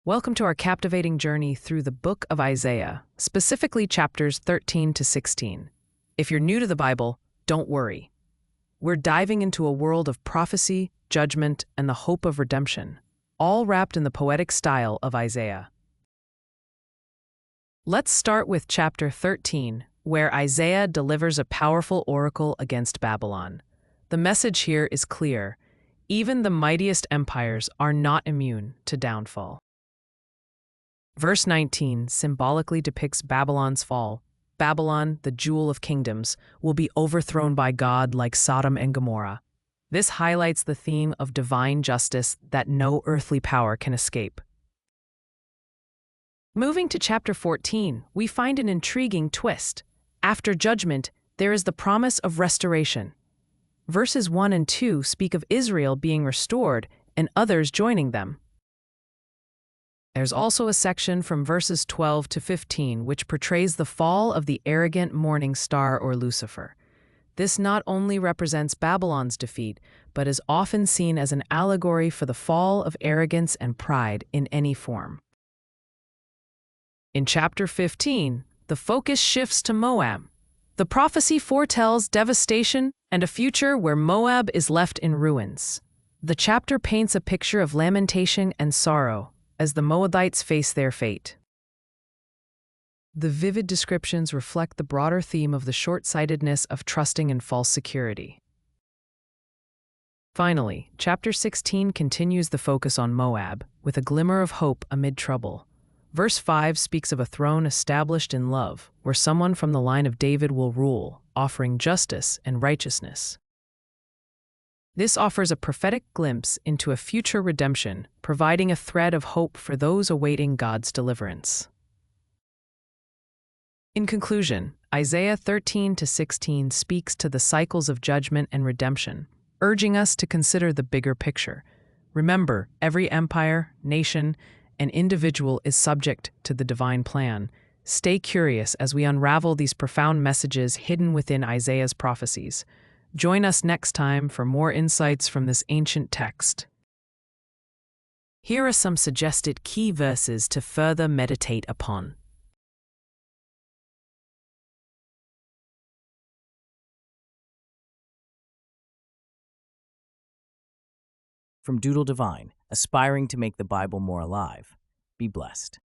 Welcome to our captivating journey through the book of Isaiah, specifically chapters 13 to 16. If you're new to the Bible, don't worry. We're diving into a world of prophecy, judgment, and the hope of redemption, all wrapped in the poetic style of Isaiah. Let's start with chapter 13, where Isaiah delivers a powerful oracle against Babylon. The message here is clear. Even the mightiest empires are not immune to downfall. Verse 19 symbolically depicts Babylon's fall. Babylon, the jewel of kingdoms, will be overthrown by God like Sodom and Gomorrah. This highlights the theme of divine justice that no earthly power can escape. Moving to chapter 14, we find an intriguing twist. After judgment, there is the promise of restoration. Verses 1 and 2 speak of Israel being restored and others joining them. There's also a section from verses 12 to 15 which portrays the fall of the arrogant morning star or Lucifer. This not only represents Babylon's defeat, but is often seen as an allegory for the fall of arrogance and pride in any form. In chapter 15, the focus shifts to Moab. The prophecy foretells devastation and a future where Moab is left in ruins. The chapter paints a picture of lamentation and sorrow as the Moabites face their fate. The vivid descriptions reflect the broader theme of the short-sightedness of trusting in false security. Finally, chapter 16 continues the focus on Moab, with a glimmer of hope amid trouble. Verse 5 speaks of a throne established in love, where someone from the line of David will rule, offering justice and righteousness. This offers a prophetic glimpse into a future redemption, providing a thread of hope for those awaiting God's deliverance. In conclusion, Isaiah 13 to 16 speaks to the cycles of judgment and redemption, urging us to consider the bigger picture. Remember, every empire, nation, and individual is subject to the divine plan. Stay curious as we unravel these profound messages hidden within Isaiah's prophecies. Join us next time for more insights from this ancient text. Here are some suggested key verses to further meditate upon. From Doodle Divine, aspiring to make the Bible more alive. Be blessed.